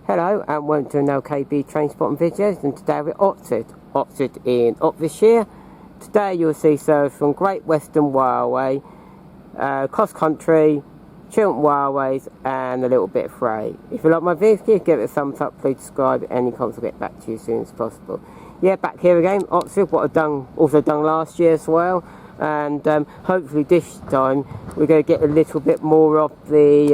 Hello and welcome to an LKB train spotting videos, and today we're Oxford in Oxfordshire. Today you'll see service from Great Western Railway, CrossCountry, Chiltern Railways and a little bit of freight. If you like my videos, give it a thumbs up, please subscribe, any comments will get back to you as soon as possible. Yeah, back here again, Oxford, what I've also done last year as well, and hopefully this time we're going to get a little bit more of the,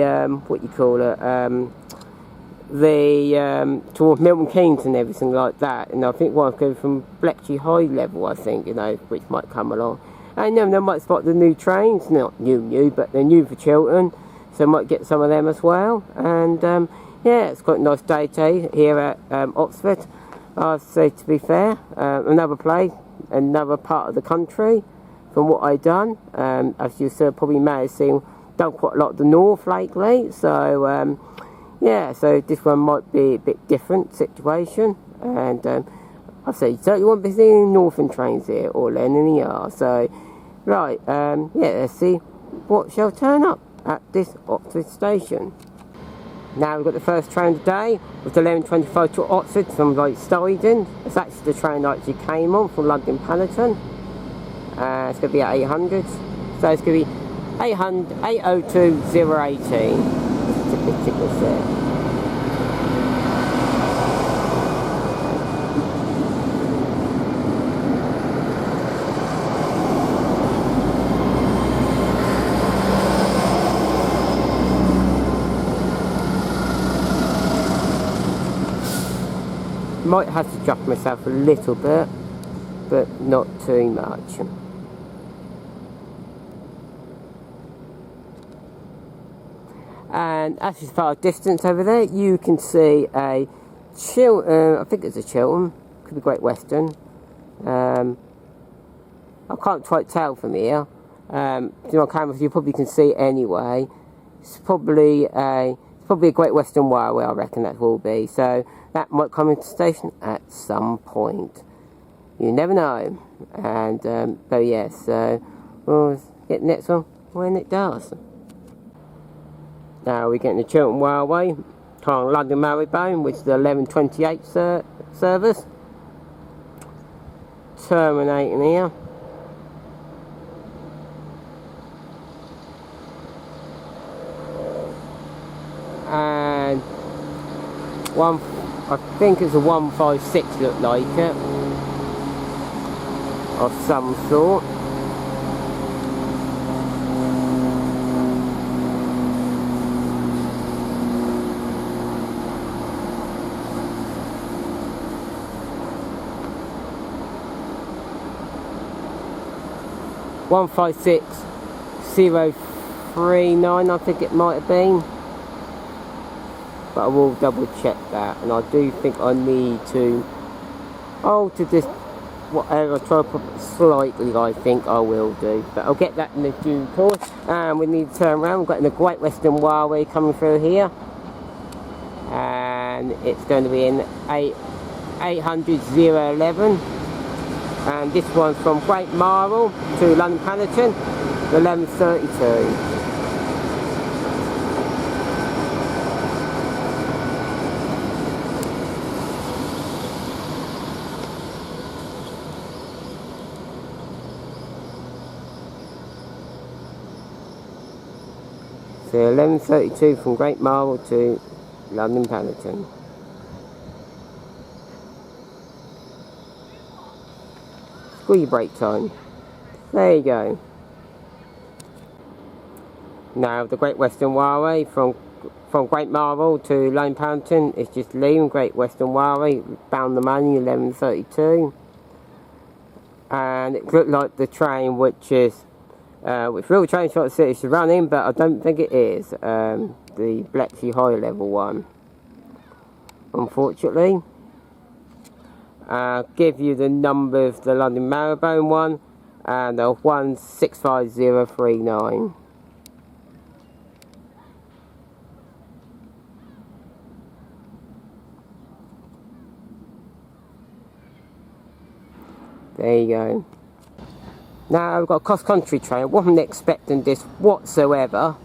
towards Milton Keynes and everything like that. And I think one going from Bletchley High level, I think, which might come along. And then they might spot the new trains, not new, but they're new for Chiltern, so I might get some of them as well. And yeah, it's quite a nice day today here at Oxford. I'd say, to be fair, another place, another part of the country from what I've done. As you probably may have seen, done quite a lot of the north lately, so yeah, so this one might be a bit different situation, and I say you certainly won't be seeing northern trains here or linear. So right, yeah, let's see what shall turn up at this Oxford station. Now we've got the first train of the day with the 11:25 to Oxford from Stoydon. It's actually the train that actually came on from London Paddington. It's going to be at 800, so it's going to be 802.018. Particular set. Might have to adjust myself a little bit, but not too much. And as far as distance over there, you can see a Chiltern, I think it's a Chiltern, could be Great Western. I can't quite tell from here. On camera, you probably can see it anyway. It's probably a Great Western Railway, I reckon that will be. So that might come into the station at some point. You never know. And so yes, so we'll get the next one when it does. Now we're getting the Chiltern Railway, on London Marylebone, which is the 11:28 service. Terminating here. And I think it's a 156 look like it, of some sort. (156.039), I think it might have been, but I will double check that. And I do think I need to alter this, whatever, I try to put it slightly, I think I will do, but I'll get that in the due course. And we need to turn around. We've got the Great Western Railway coming through here, and it's going to be in 800.011. And this one's from Great Marl to London Paddington, 11:32. So 11:32 from Great Marl to London Paddington. Squeeze break time. There you go. Now the Great Western Railway from Great Marl to London Paddington is just leaving Great Western Railway, bound the money 11:32. And it looked like the train which real train shot city is running, but I don't think it is. The Bletchley High level one, unfortunately. Give you the number of the London Marylebone one, and 165039. There you go. Now we've got a cross-country train. I wasn't expecting this whatsoever.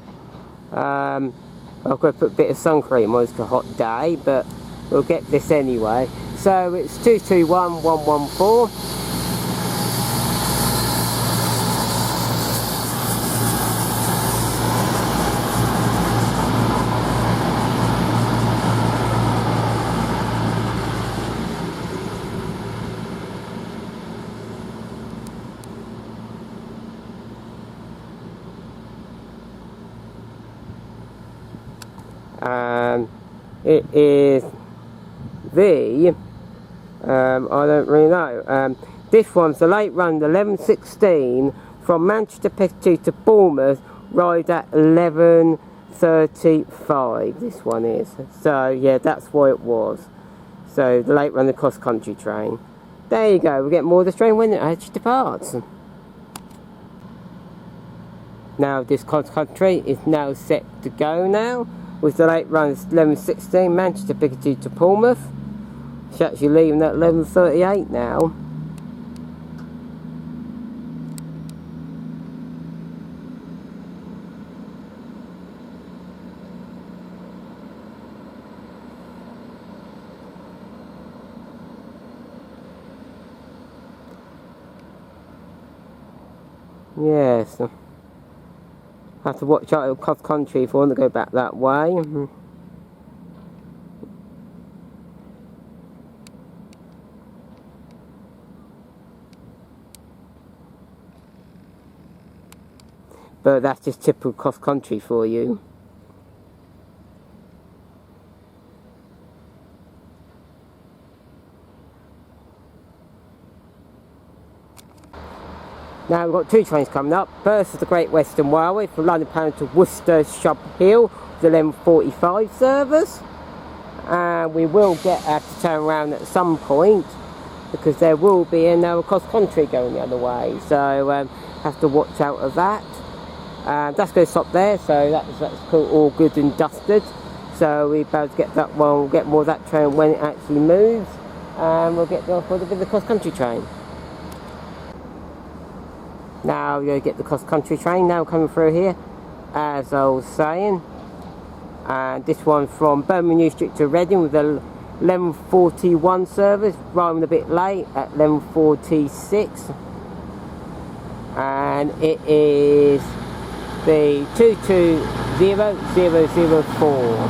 I've got to put a bit of sun cream on, it's a hot day, but we'll get this anyway. So it's 221114. It is the I don't really know. This one's the late run 11:16 from Manchester Piccadilly to Bournemouth, ride at 11:35. This one is. So yeah, that's why it was. So the late run the cross country train. There you go. We get more of the train when it actually departs. Now this cross country is now set to go now. With the late run 11:16 Manchester Piccadilly to Bournemouth. She's actually leaving at 11:38 now. Yes. Have to watch out at cross country if I want to go back that way. But that's just typical cross country for you. Now we've got two trains coming up. First is the Great Western Railway from London Pound to Worcester Shub Hill, the 11:45 service. And we will have to turn around at some point because there will be another cross country going the other way. So have to watch out of that. That's going to stop there, so that's cool, all good and dusted. So we're about to get that one. We'll get more of that train when it actually moves, and we'll get the cross country train. Now we're going to get the cross country train now coming through here, as I was saying. And this one from Birmingham New Street to Reading with the 11:41 service, running a bit late at 11:46. And it is the 220004.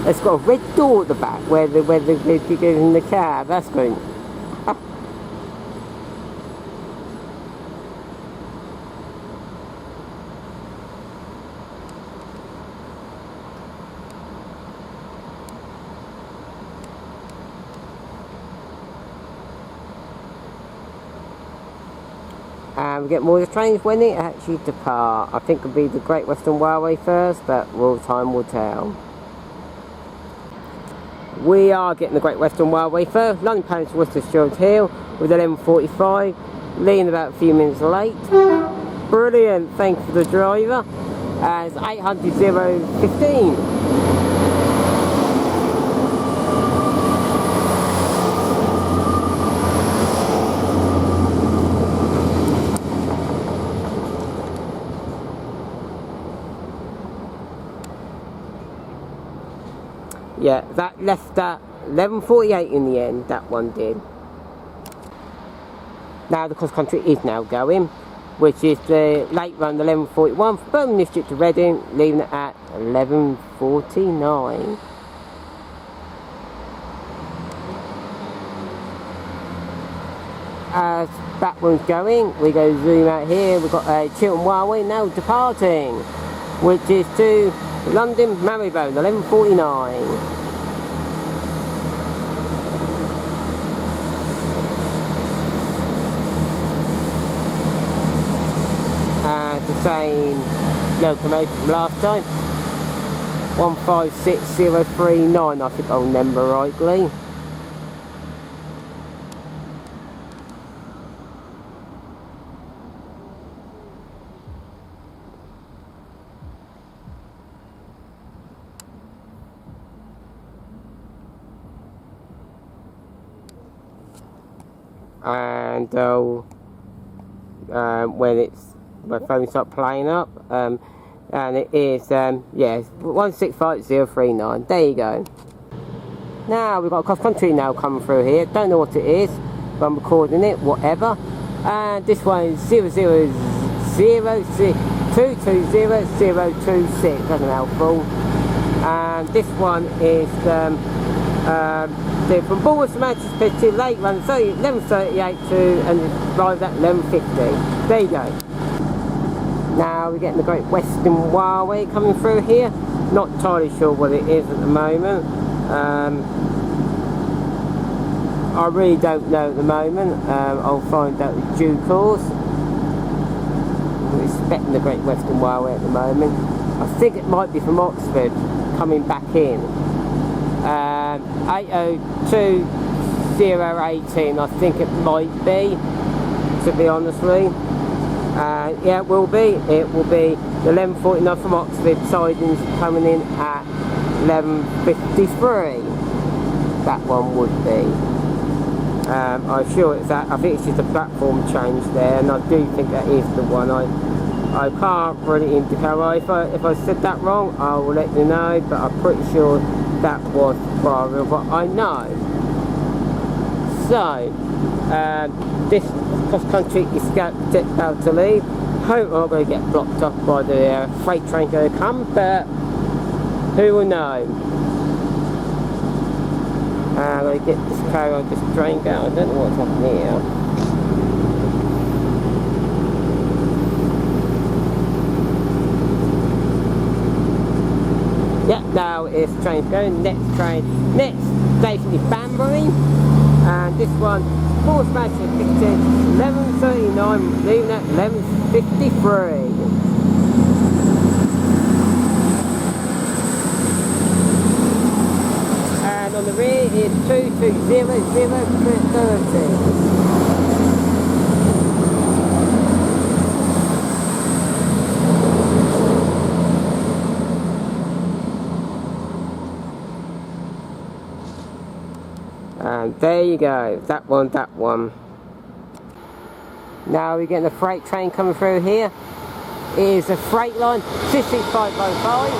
It's got a red door at the back where they get in the cab. That's great. And we get more of the trains when it actually depart. I think it'll be the Great Western Railway first, but time will tell. We are getting the Great Western Railway first. London Pound to Worcester Shub Hill with 11:45. Leaving about a few minutes late. Brilliant, thanks for the driver. It's 800-015. Yeah, that left at 11:48 in the end, that one did. Now the cross country is now going, which is the late run 11:41 from Birmingham New Street to Reading, leaving it at 11:49. As that one's going, we go zoom out here, we've got a Chiltern Railway now departing, which is to London Marylebone, 11:49. The same locomotive from last time, 156039, I think I'll remember rightly. and when phones start playing up, and it is yeah, 165039. There you go. Now we've got CrossCountry now coming through here. Don't know what it is, but I'm recording it, whatever. And this one is 000220026. That's a mouthful. And this one is they're from Bournemouth to Manchester City, late run 11:38 to, and arrived at 11:50. There you go. Now we're getting the Great Western Railway coming through here. Not entirely sure what it is at the moment. I really don't know at the moment. I'll find out in due course. We're expecting the Great Western Railway at the moment. I think it might be from Oxford coming back in. 802018, I think it might be, to be honestly. Yeah, it will be. It will be the 11:49 from Oxford, sidings coming in at 11:53. That one would be. I'm sure it's that. I think it's just a platform change there, and I do think that is the one. I can't really indicate. If I said that wrong, I will let you know. But I'm pretty sure that was part of what I know. So this CrossCountry is about to leave. Hope I'm not going to get blocked off by the freight train going to come, but who will know? I'm going to get this car on this train down. I don't know what's happening here. Yeah, now it's train's going. Next station is Banbury, and this one, Force Manchester 11:39, leaving at 11:53. And on the rear is 220030. And there you go, that one. Now we're getting a freight train coming through here. It is a Freightliner 66505.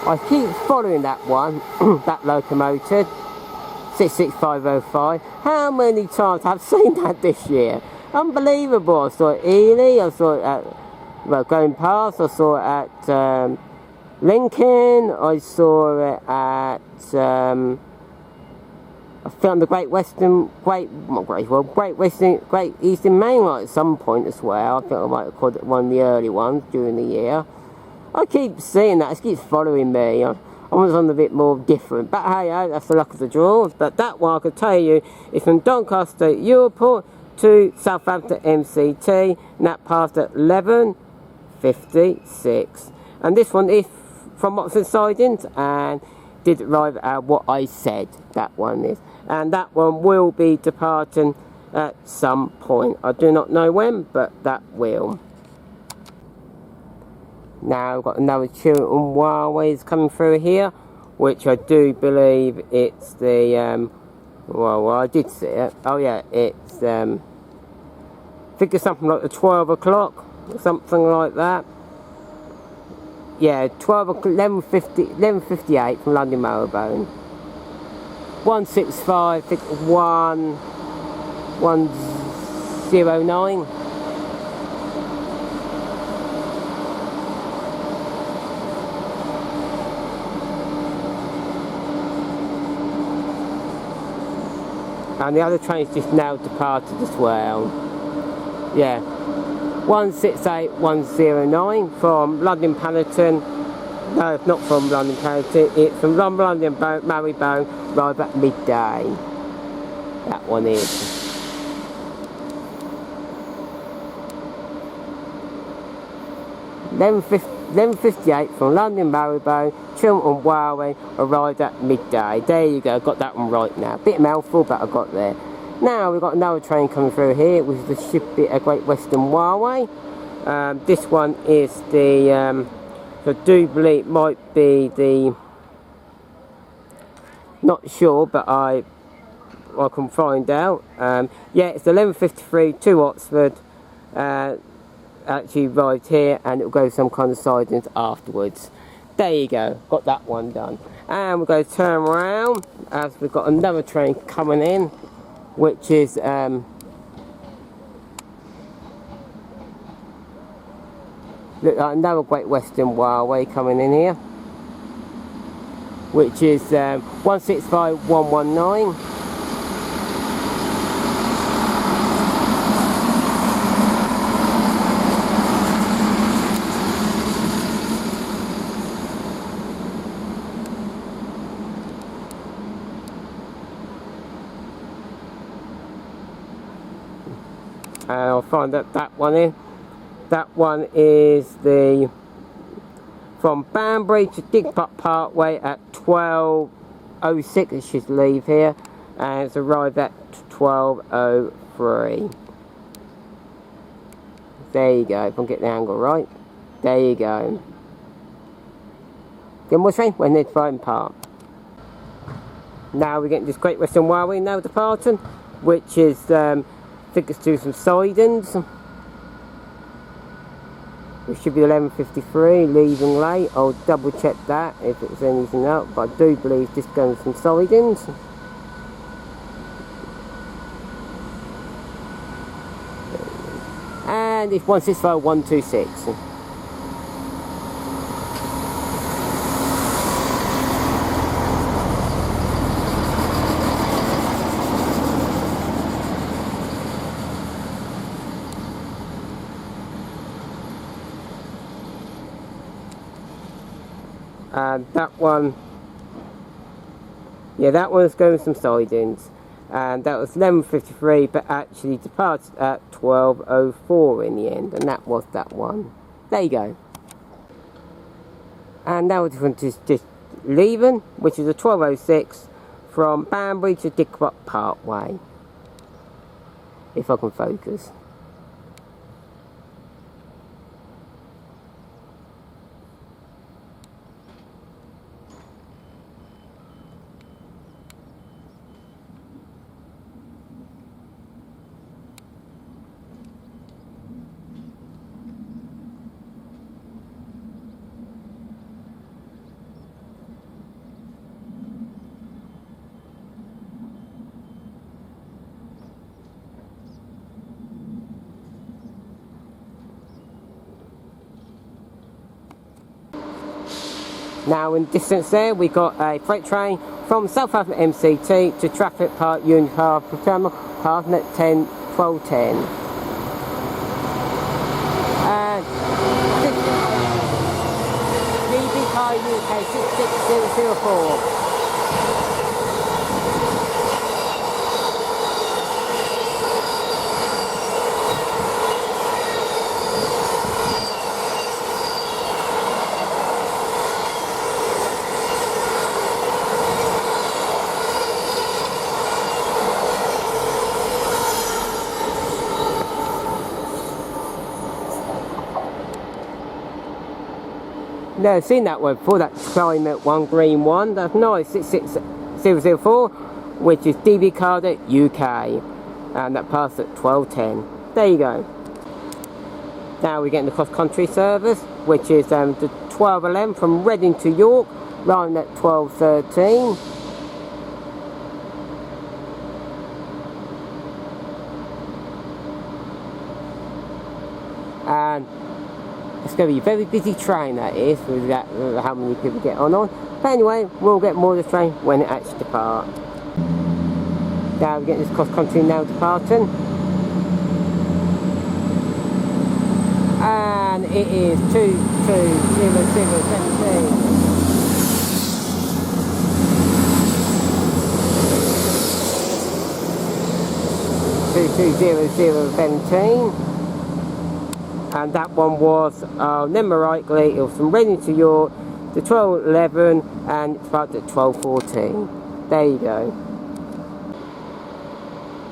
I keep following that one, that locomotive, 66505. How many times have I seen that this year? Unbelievable. I saw it at Ely, I saw it at, well, going past, I saw it at Lincoln, I saw it at, I filmed the Great Eastern Main Line at some point as well. I think I might have called it one of the early ones during the year. I keep seeing that, it keeps following me. I was on a bit more different, but hey, that's the luck of the draw. But that one I can tell you is from Doncaster Europort to Southampton MCT, and that passed at 11:56. And this one is from Oxford sidings and did arrive at what I said that one is. And that one will be departing at some point. I do not know when, but that will. Now we've got another Chiltern Railways coming through here, which I do believe it's the, well, I did see it. Oh yeah, it's, I think it's something like the 12 o'clock, or something like that. Yeah, 11:58 from London Marylebone. 165, I think 109. And the other train's just now departed as well. Yeah, 168109 from London Paddington. No, it's not from London Paddington, it's from London Marylebone, arrived at midday. That one is. 11:58 from London Marylebone, Chiltern Railway, arrived at midday. There you go, got that one right now. Bit mouthful, but I got there. Now we've got another train coming through here, which is the Great Western Railway. This one is the, I do believe it might be the, not sure, but I can find out. Yeah, it's 11:53 to Oxford. Actually arrived here, and it'll go some kind of sidings afterwards. There you go, got that one done. And we're going to turn around as we've got another train coming in, which is look like another Great Western Railway coming in here, which is 165119. And I'll find that one in. That one is the from Banbury to Digbot Parkway at 12:06. It should leave here, and it's arrived at 12:03. There you go. If I can get the angle right, there you go. Then more train when it's Brighton Park. Now we're getting this Great Western Railway now departing, which is I think it's to some sidings. It should be 11:53, leaving late. I'll double check that if it's anything else, but I do believe this goes from sidings. And it's 165126. And that one, yeah, that one's going some sidings, and that was 11:53, but actually departed at 12:04 in the end, and that was that one. There you go. And now we're just leaving, which is a 12:06 from Banbury to Digbot Parkway. If I can focus. Now in distance there we got a freight train from Southampton MCT to Traffic Park Union Harbour Terminal, passing at 12:10. And DB Car UK 66004. Never seen that one before, that climate one, green one. That's nice. 66004, which is DB Cardiff UK, and that passed at 12:10. There you go. Now we're getting the CrossCountry service, which is the 12:11 from Reading to York, running at 12:13. And it's going to be a very busy train, that is, with that, how many people get on. But anyway, we'll get more of the train when it actually departs. Now we're getting this CrossCountry now departing. And it is 220017. 220017. and that one was, remember rightly, it was from Reading to York to 12:11, and it's parked at 12:14. There you go.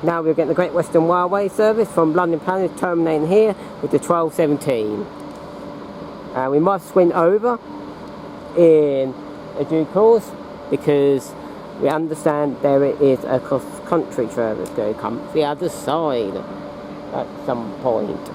Now we're getting the Great Western Railway service from London Planet terminating here with the 12:17. We must swing over in a due course because we understand there is a cross-country service going to come the other side at some point.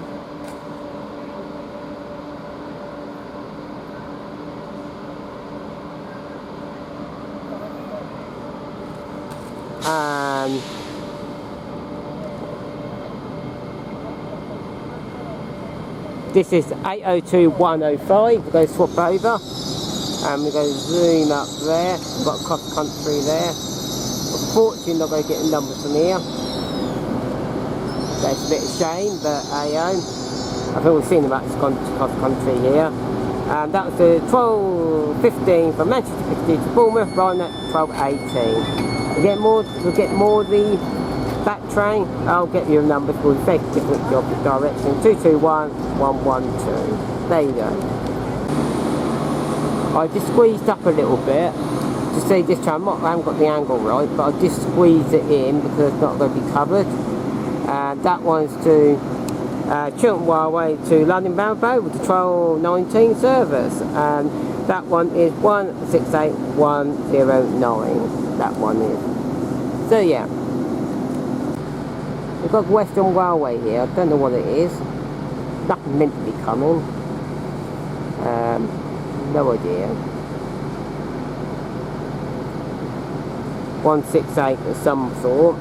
This is 802.105. We're going to swap over and we're going to zoom up there. We've got cross-country there. Unfortunately, not going to get the numbers from here. That's a bit of a shame, but I think we've seen about cross-country here. And that was the 12:15 from Manchester Piccadilly to Bournemouth, running at 12:18. We'll get more of the that train. I'll get you a number for the very different job direction. 221112. There you go. I just squeezed up a little bit to see this train. I haven't got the angle right, but I just squeezed it in because it's not going to be covered. And that one's to Chiltern Railway to London bound boat with the 12:19 service, and that one is 168109. That one is. So yeah, we've got Western Railway here. I don't know what it is. Nothing meant to be coming. No idea. 168 of some sort.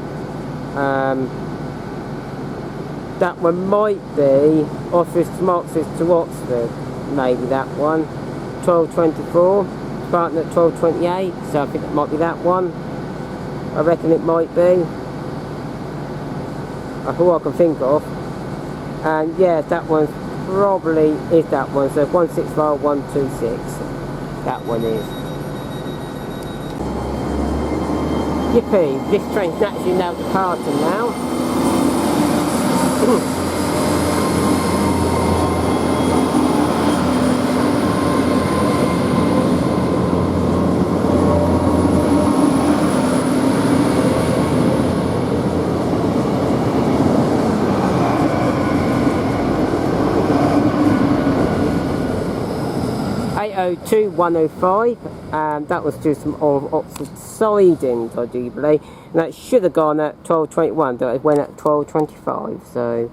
That one might be Office to Marxist to Oxford, maybe that one. 12:24, starting at 12:28, so I think it might be that one. I reckon it might be. That's all I can think of. And yeah, that one probably is that one, so 165126, that one is. Yippee, this train's actually now departing now. 802.105, and that was just some of Oxford sidings, I do believe, and that should have gone at 12:21, but it went at 12:25. So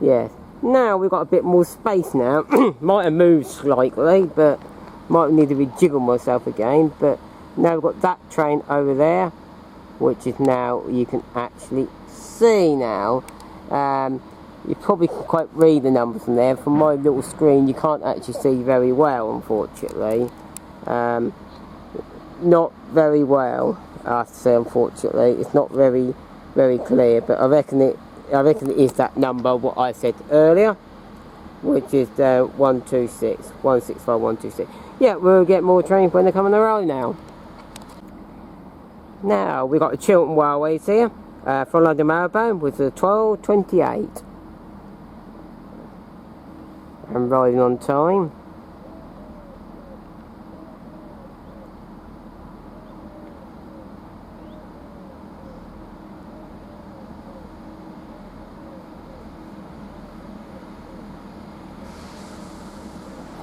yeah, now we've got a bit more space now. Might have moved slightly, but might need to rejiggle myself again. But now we've got that train over there, which is now you can actually see now. You probably can't quite read the numbers from there. From my little screen, you can't actually see very well, unfortunately. Not very well, I have to say, unfortunately. It's not very clear, but I reckon it is that number, what I said earlier, which is 126. Yeah, we'll get more trains when they come on the road now. Now, we've got the Chiltern Railways here, from London Marylebone, with the 12:28. I'm riding on time.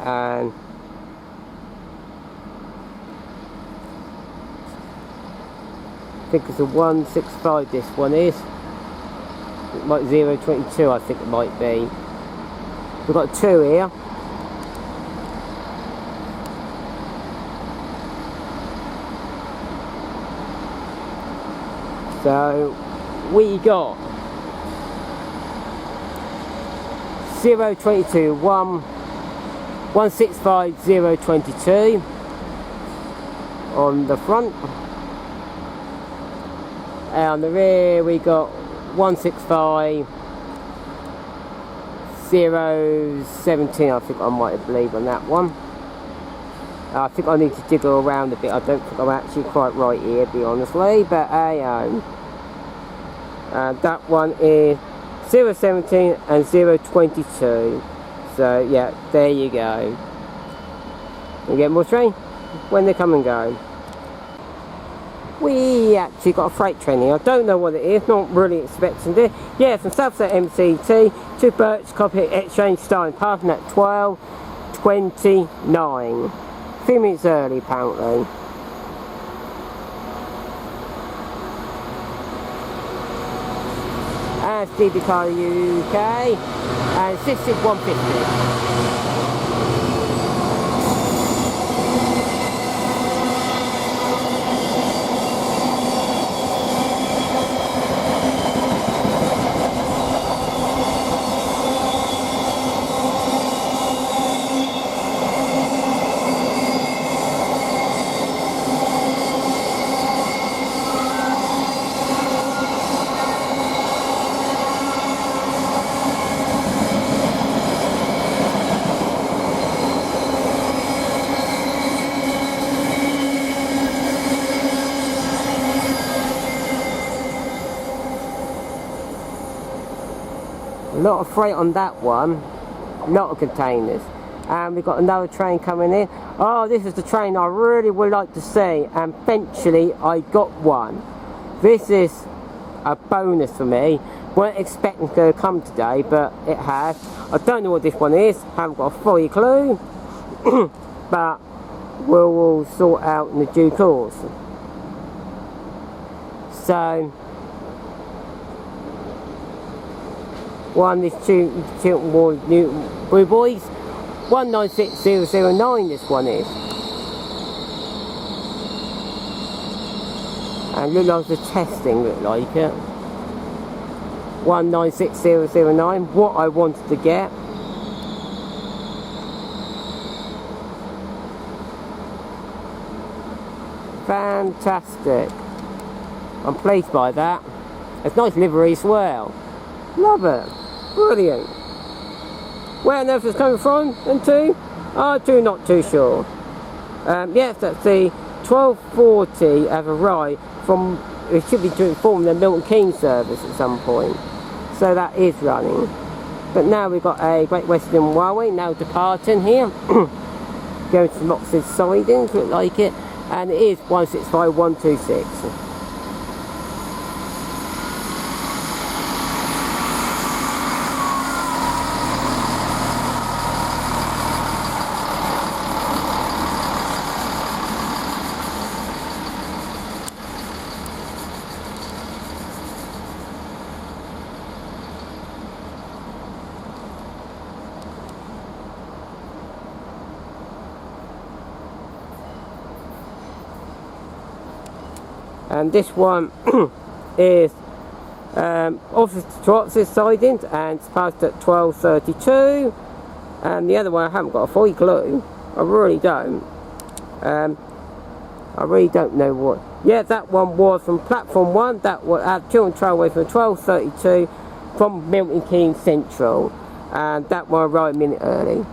And I think it's a 165 this one is. It might 022 I think it might be. We've got two here. So we got 022, 165, 022 on the front. And on the rear we got 165, 017, I think I might have believed on that one. I think I need to jiggle around a bit. I don't think I'm actually quite right here, to be honestly, but that one is 017 and 022. So yeah, there you go. You get more train when they come and go. We actually got a freight train here. I don't know what it is, not really expecting it. Yeah, from Southside MCT to Birch Cockpit Exchange starting passing at 12:29. 3 minutes early apparently. And DBCar UK and 66150. A lot of freight on that one, a lot of containers. And we've got another train coming in. Oh, this is the train I really would like to see, and eventually I got one. This is a bonus for me. Weren't expecting it to come today, but it has. I don't know what this one is, haven't got a fully clue, but we'll sort out in the due course. So, one is Chiltern Railways, 196009 this one is. And look like the testing, look like it. 196009, what I wanted to get. Fantastic. I'm pleased by that. It's nice livery as well. Love it. Brilliant. Where on earth it's coming from and to? I'm not too sure. Yes, that's the 1240 have arrived from, it should be to inform the Milton Keynes service at some point. So that is running. But now we've got a Great Western Railway now departing here. Going to Mox's sidings, look like it. And it is 165126. And this one is office to office sidings, and it's passed at 12:32. And the other one I haven't got a full clue. I really don't. I really don't know what. Yeah, that one was from platform 1. That was at Chiltern Railways from 12:32 from Milton Keynes Central, and that one arrived a minute early.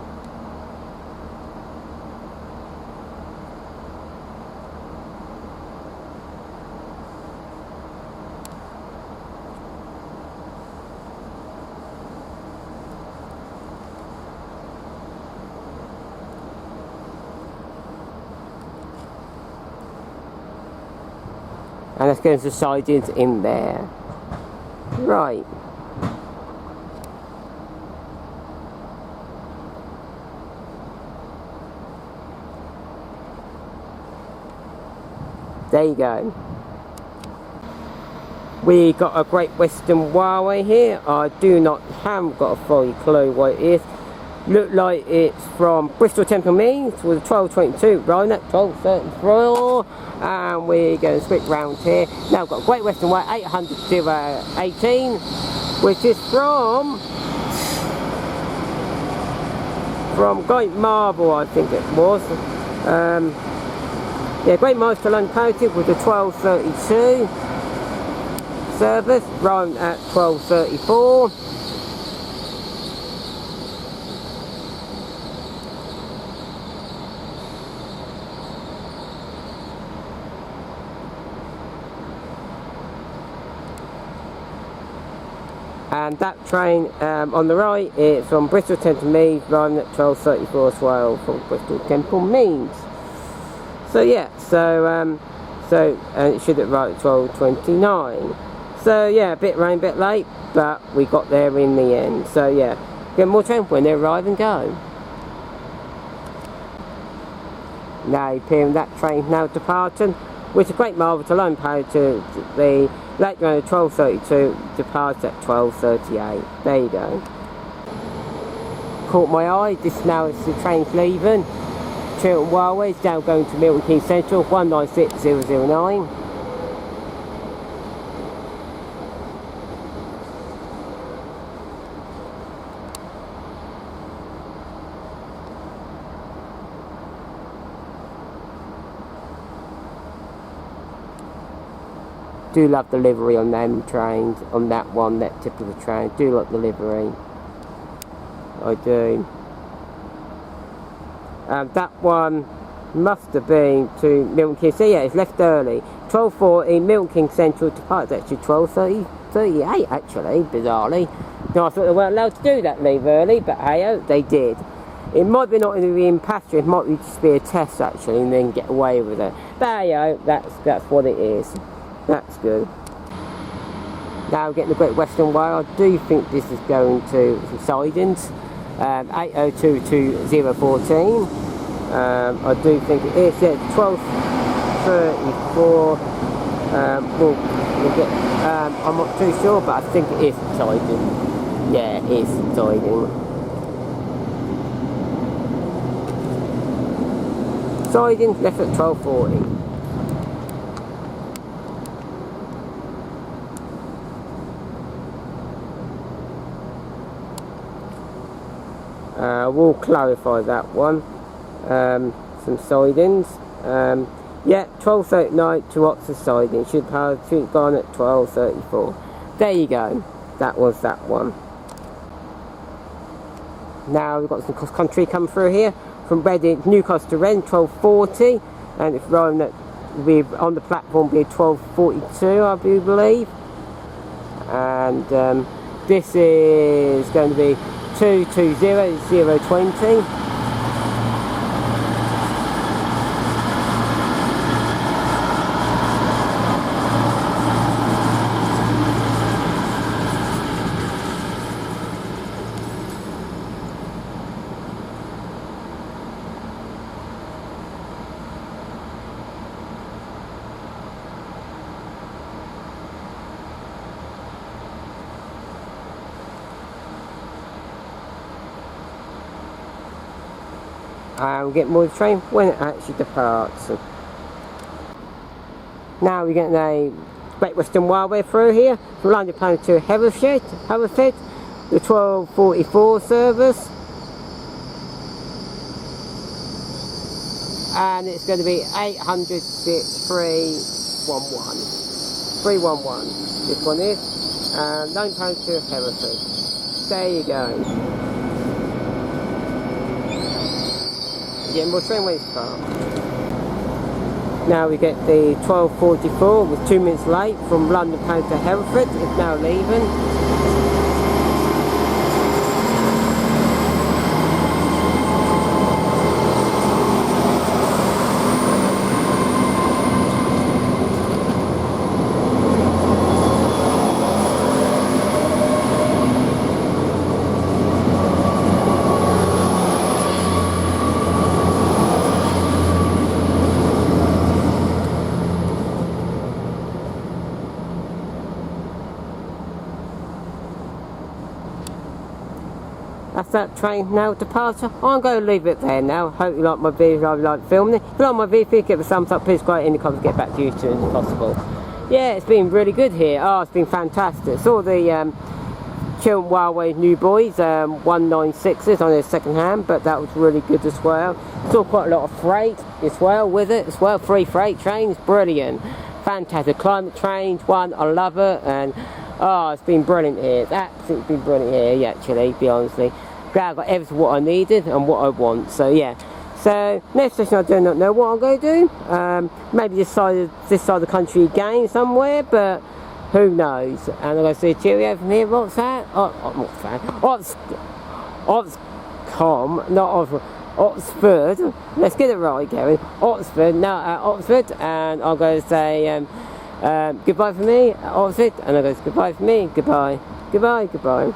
And let's go into the sidings in there. Right. There you go. We got a Great Western Railway here. I haven't got a full clue what it is. Look like it's from Bristol Temple Means with 12:22, right at 12:34, and we're going to switch round here. Now we've got Great Western Way 800-018, which is from Great Marble, I think it was. Yeah, Great Marble to London parity with the 12:32 service, running at 12:34. And that train on the right, it's from Bristol Temple Meads, arriving at 12:34 as well from Bristol Temple Meads. So yeah, and it should arrive at 12:29. So yeah, a bit rain, a bit late, but we got there in the end. So yeah, get more train when they arrive and go. Now appearing that train now departing, which is a great marvel to learn how to the late train at 12:32, departs at 12:38. There you go. Caught my eye, this now is the train's leaving. Chiltern Railways now going to Milton Keynes Central, 196009. Do love the livery on them trains, on that one, that typical train. Do like the livery. I do. That one must have been to Milton Keynes. So yeah, it's left early. 12:40, Milton Keynes Central departs actually 12:38 actually, bizarrely. No, I thought they weren't allowed to do that, leave early, but hey, they did. It might be not going to be in pasture, it might be just be a test actually, and then get away with it. But hey, that's what it is. That's good. Now we're getting the Great Western Rail. I do think this is going to sidings. 8022014. I do think it is. Yeah, 12:34. We'll get. I'm not too sure, but I think it is siding. Yeah, it is siding. Siding left at 12:40. We'll clarify that one. Some sidings. Yeah, 12:39 to Oxford siding. Should have gone at 12:34. There you go. That was that one. Now we've got some CrossCountry come through here from Reading, Newcastle to Reading, 12:40, and it's arriving at on the platform be 12:42, I do believe. And this is going to be 220020. And we'll get more of the train when it actually departs. Now we're getting a Great Western Railway through here from London Pound to Hereford, the 12:44 service, and it's going to be 800 311. This one is, and London Pound to Hereford. There you go. Getting more train ways far. Now we get the 12:44 with 2 minutes late from London Pound to Hereford. It's now leaving. That's that train now departure. I'm going to leave it there now. Hope you like my video, I like filming it. If you like my video, give it a thumbs up, please write in the comments, get back to you as soon as possible. Yeah, it's been really good here. Oh, it's been fantastic. Saw the Chiltern Railways new boys, 196s on their second hand, but that was really good as well. Saw quite a lot of freight as well with it as well. 3 freight trains, brilliant. Fantastic. Climate trains, one, I love it, and oh, it's been brilliant here. It's absolutely been brilliant here, actually, to be honestly. Glad I got everything what I needed and what I want, so yeah. So, next session I do not know what I'm going to do. Maybe this side of the country again somewhere, but who knows? And I'm going to say cheerio from here. What's that? What's that? Oxcom, not Oxford. Oxford. Let's get it right, Gary. Oxford. No, Oxford. And I'm going to say goodbye for me, Oxford. And I'm going to say goodbye for me. Goodbye. Goodbye. Goodbye.